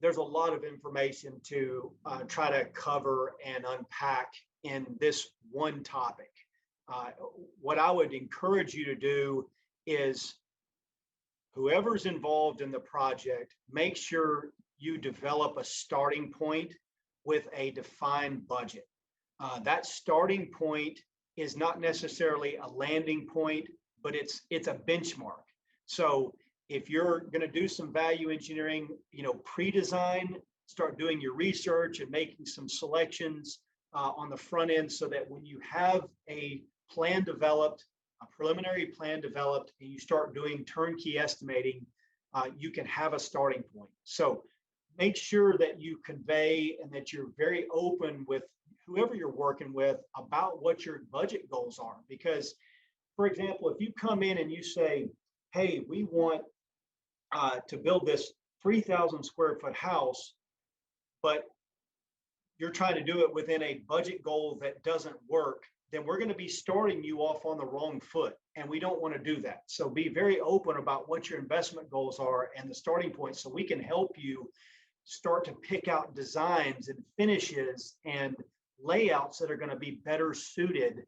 there's a lot of information to try to cover and unpack in this one topic. What I would encourage you to do is, whoever's involved in the project, make sure you develop a starting point with a defined budget. That starting point is not necessarily a landing point, but it's a benchmark. So if you're going to do some value engineering, pre-design, start doing your research and making some selections on the front end, so that when you have a plan developed, a preliminary plan developed, and you start doing turnkey estimating, you can have a starting point. So make sure that you convey and that you're very open with whoever you're working with about what your budget goals are. Because, for example, if you come in and you say, hey, we want to build this 3,000 square foot house, but you're trying to do it within a budget goal that doesn't work, then we're going to be starting you off on the wrong foot. And we don't want to do that. So be very open about what your investment goals are and the starting point, so we can help you start to pick out designs and finishes and layouts that are going to be better suited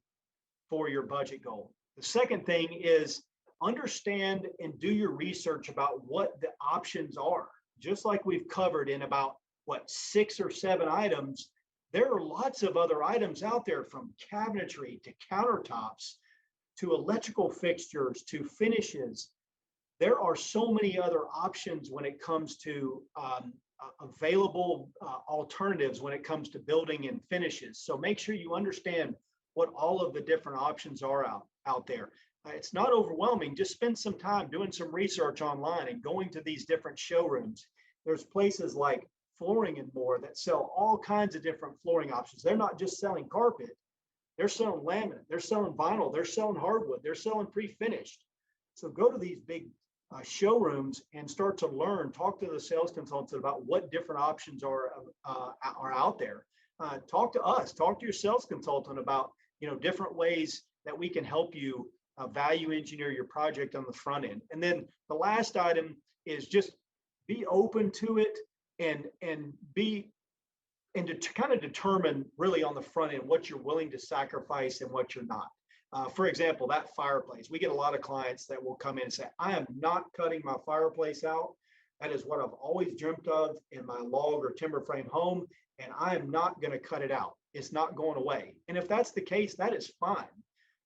for your budget goal. The second thing is, understand and do your research about what the options are. Just like we've covered in about 6 or 7 items, there are lots of other items out there, from cabinetry to countertops to electrical fixtures to finishes. There are so many other options when it comes to available alternatives when it comes to building and finishes. So make sure you understand what all of the different options are out there. It's not overwhelming. Just spend some time doing some research online and going to these different showrooms. There's places like Flooring and More that sell all kinds of different flooring options. They're not just selling carpet, they're selling laminate, they're selling vinyl, they're selling hardwood, they're selling pre-finished. So go to these big showrooms and start to learn, talk to the sales consultants about what different options are out there. Talk to us, talk to your sales consultant about, different ways that we can help you value engineer your project on the front end. And then the last item is just be open to it and to kind of determine really on the front end what you're willing to sacrifice and what you're not. For example, that fireplace, we get a lot of clients that will come in and say, I am not cutting my fireplace out. That is what I've always dreamt of in my log or timber frame home, and I am not going to cut it out. It's not going away. And if that's the case, that is fine.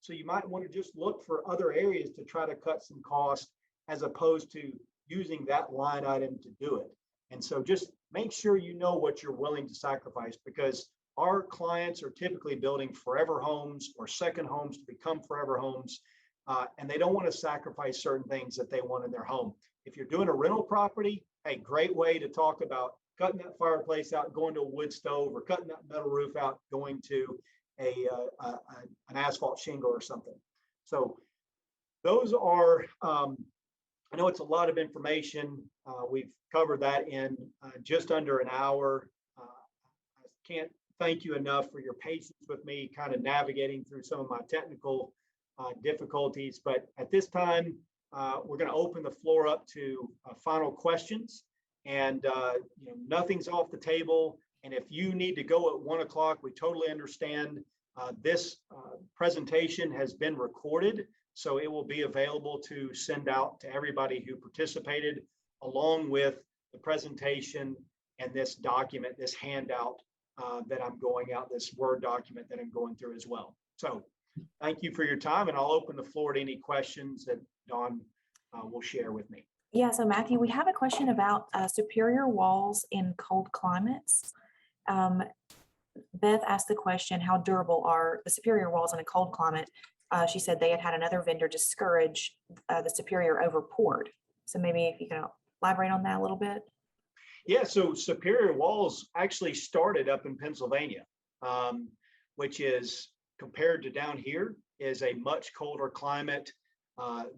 So you might want to just look for other areas to try to cut some cost as opposed to using that line item to do it. And so just make sure you know what you're willing to sacrifice, because our clients are typically building forever homes or second homes to become forever homes, and they don't want to sacrifice certain things that they want in their home. If you're doing a rental property, a great way to talk about cutting that fireplace out, going to a wood stove, or cutting that metal roof out, going to an asphalt shingle or something. So those are, I know it's a lot of information. We've covered that in just under an hour. I can't thank you enough for your patience with me kind of navigating through some of my technical difficulties. But at this time, we're going to open the floor up to final questions. And nothing's off the table. And if you need to go at 1 o'clock, we totally understand. This presentation has been recorded, so it will be available to send out to everybody who participated, along with the presentation and this document, this handout that I'm going out, this Word document that I'm going through as well. So thank you for your time, and I'll open the floor to any questions that Dawn will share with me. Yeah, so Matthew, we have a question about superior walls in cold climates. Beth asked the question, how durable are the superior walls in a cold climate? She said they had another vendor discourage the superior over poured. So maybe if you can elaborate on that a little bit. Yeah, so superior walls actually started up in Pennsylvania, which is, compared to down here, is a much colder climate.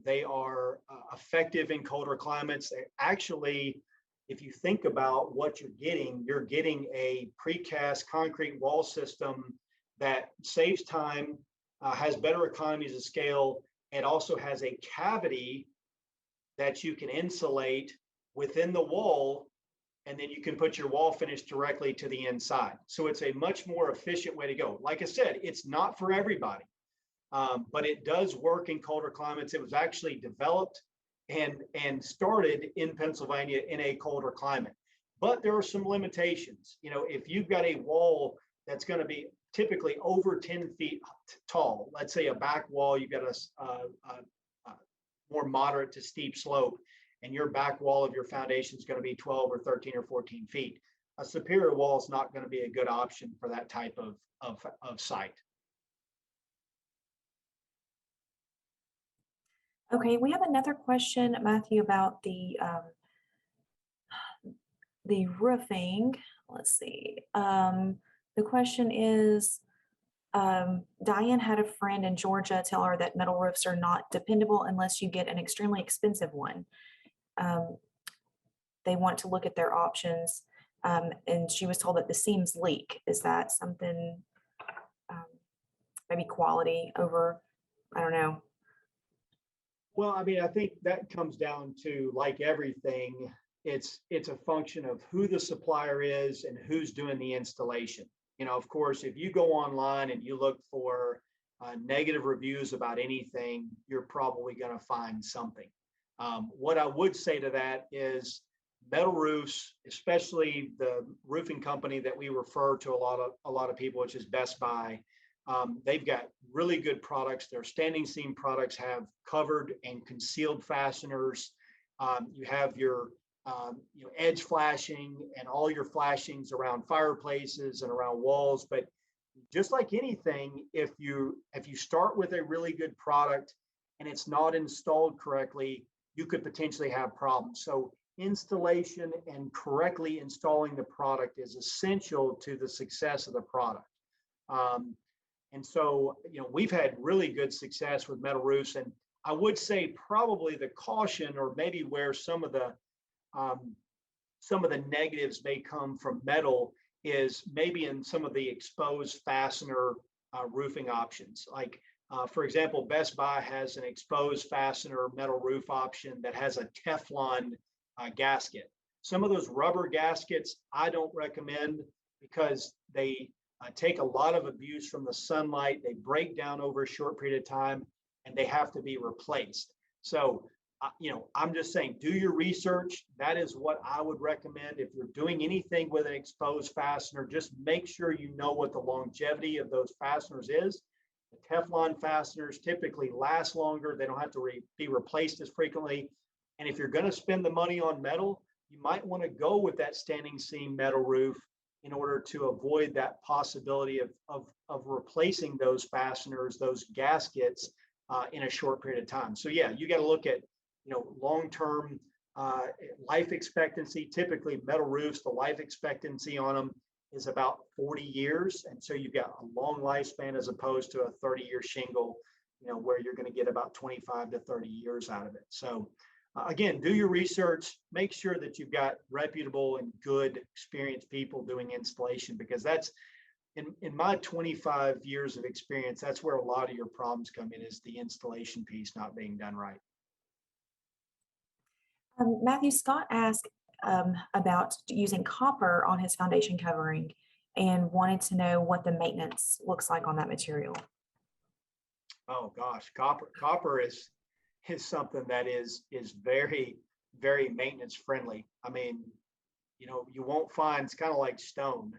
They are effective in colder climates. They actually, if you think about what you're getting a precast concrete wall system that saves time, has better economies of scale, and also has a cavity that you can insulate within the wall, and then you can put your wall finish directly to the inside. So it's a much more efficient way to go. Like I said, it's not for everybody, but it does work in colder climates. It was actually developed and started in Pennsylvania in a colder climate. But there are some limitations. If you've got a wall that's going to be typically over 10 feet tall, let's say a back wall, you've got a more moderate to steep slope, and your back wall of your foundation is going to be 12 or 13 or 14 feet. A superior wall is not going to be a good option for that type of site. Okay, we have another question, Matthew, about the roofing. Let's see. The question is, Diane had a friend in Georgia tell her that metal roofs are not dependable unless you get an extremely expensive one. They want to look at their options, and she was told that the seams leak. Is that something, maybe quality over, I don't know. Well, I mean, I think that comes down to, like everything, it's a function of who the supplier is and who's doing the installation. Of course, if you go online and you look for negative reviews about anything, you're probably going to find something. What I would say to that is metal roofs, especially the roofing company that we refer to a lot of people, which is Best Buy. They've got really good products. Their standing seam products have covered and concealed fasteners. You have your edge flashing and all your flashings around fireplaces and around walls. But just like anything, if you start with a really good product and it's not installed correctly, you could potentially have problems. So installation and correctly installing the product is essential to the success of the product. And so, we've had really good success with metal roofs. And I would say probably the caution, or maybe where some of the negatives may come from metal, is maybe in some of the exposed fastener roofing options. Like, for example, Best Buy has an exposed fastener metal roof option that has a Teflon gasket. Some of those rubber gaskets I don't recommend because they take a lot of abuse from the sunlight. They break down over a short period of time and they have to be replaced. So, I'm just saying, do your research. That is what I would recommend. If you're doing anything with an exposed fastener, just make sure you know what the longevity of those fasteners is. The Teflon fasteners typically last longer. They don't have to be replaced as frequently. And if you're going to spend the money on metal, you might want to go with that standing seam metal roof in order to avoid that possibility of replacing those fasteners, those gaskets in a short period of time. So yeah, you got to look at, long-term life expectancy. Typically metal roofs, the life expectancy on them is about 40 years. And so you've got a long lifespan as opposed to a 30-year shingle, where you're going to get about 25 to 30 years out of it. So again, do your research, make sure that you've got reputable and good experienced people doing installation, because that's in my 25 years of experience, that's where a lot of your problems come in, is the installation piece not being done right. Matthew, Scott asked about using copper on his foundation covering and wanted to know what the maintenance looks like on that material. Oh gosh, copper is something that is very, very maintenance friendly. I mean, you won't find, it's kind of like stone.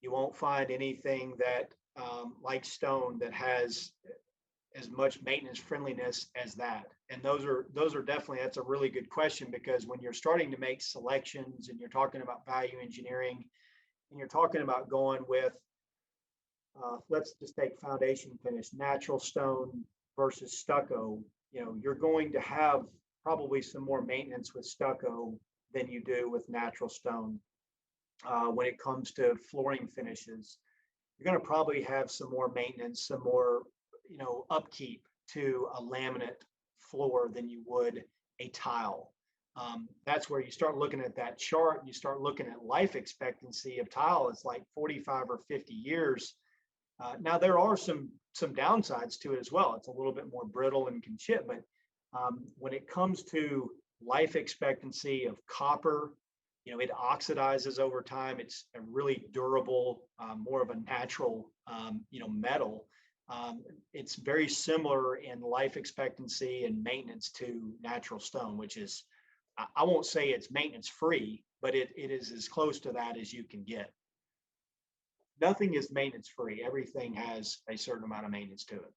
You won't find anything that like stone that has as much maintenance friendliness as that. And those are definitely, that's a really good question, because when you're starting to make selections and you're talking about value engineering and you're talking about going with, let's just take foundation finish, natural stone versus stucco, you're going to have probably some more maintenance with stucco than you do with natural stone. When it comes to flooring finishes, you're going to probably have some more maintenance, some more, upkeep to a laminate floor than you would a tile. That's where you start looking at that chart and you start looking at life expectancy of tile. It's like 45 or 50 years. Now there are some downsides to it as well. It's a little bit more brittle and can chip, but when it comes to life expectancy of copper, it oxidizes over time. It's a really durable, more of a natural, metal. It's very similar in life expectancy and maintenance to natural stone, which is, I won't say it's maintenance free, but it is as close to that as you can get. Nothing is maintenance free. Everything has a certain amount of maintenance to it.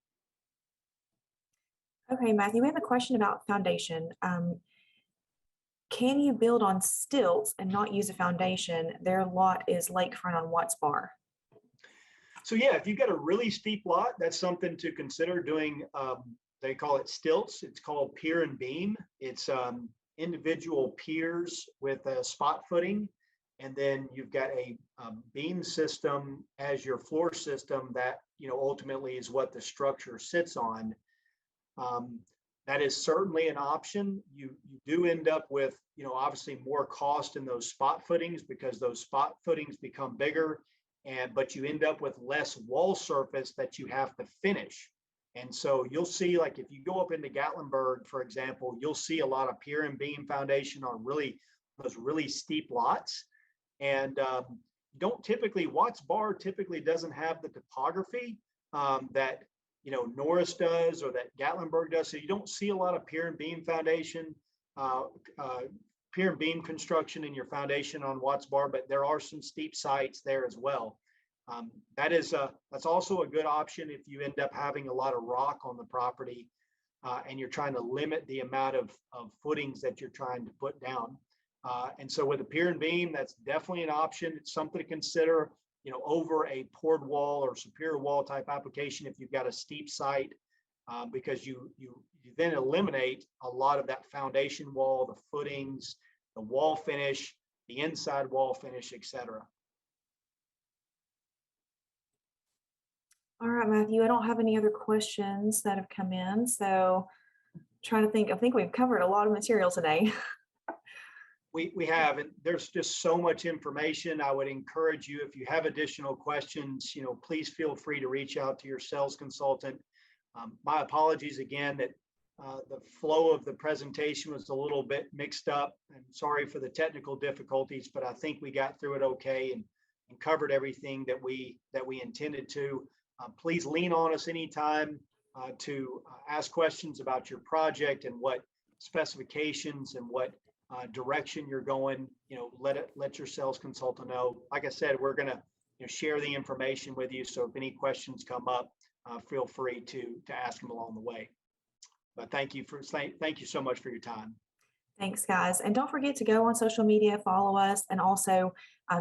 Okay, Matthew, we have a question about foundation. Can you build on stilts and not use a foundation? Their lot is lakefront on Watts Bar. So yeah, if you've got a really steep lot, that's something to consider doing. They call it stilts. It's called pier and beam. It's individual piers with a spot footing. And then you've got a beam system as your floor system that, ultimately is what the structure sits on. That is certainly an option. You do end up with, obviously more cost in those spot footings because those spot footings become bigger, but you end up with less wall surface that you have to finish. And so you'll see, like if you go up into Gatlinburg, for example, you'll see a lot of pier and beam foundation on those really steep lots. And Watts Bar typically doesn't have the topography that Norris does or that Gatlinburg does. So you don't see a lot of pier and beam foundation, pier and beam construction in your foundation on Watts Bar, but there are some steep sites there as well. That's also a good option if you end up having a lot of rock on the property and you're trying to limit the amount of footings that you're trying to put down. And so with a pier and beam, that's definitely an option. It's something to consider, over a poured wall or superior wall type application if you've got a steep site, because you then eliminate a lot of that foundation wall, the footings, the wall finish, the inside wall finish, etc. All right, Matthew, I don't have any other questions that have come in, so trying to think, I think we've covered a lot of material today. We have, and there's just so much information. I would encourage you, if you have additional questions, please feel free to reach out to your sales consultant. My apologies again that the flow of the presentation was a little bit mixed up. I'm sorry for the technical difficulties, but I think we got through it okay and covered everything that we intended to. Please lean on us anytime to ask questions about your project and what specifications and what direction you're going. Let your sales consultant know. Like I said, we're going to share the information with you. So if any questions come up, feel free to ask them along the way. But thank you so much for your time. Thanks, guys. And don't forget to go on social media, follow us, and also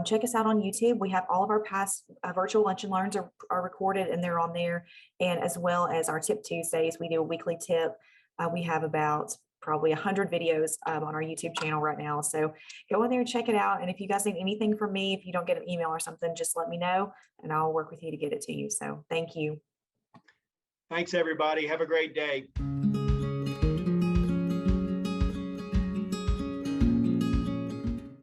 check us out on YouTube. We have all of our past virtual lunch and learns are recorded and they're on there. And as well as our Tip Tuesdays, we do a weekly tip. We have about probably 100 videos on our YouTube channel right now. So go in there and check it out. And if you guys need anything from me, if you don't get an email or something, just let me know and I'll work with you to get it to you. So thank you. Thanks, everybody. Have a great day.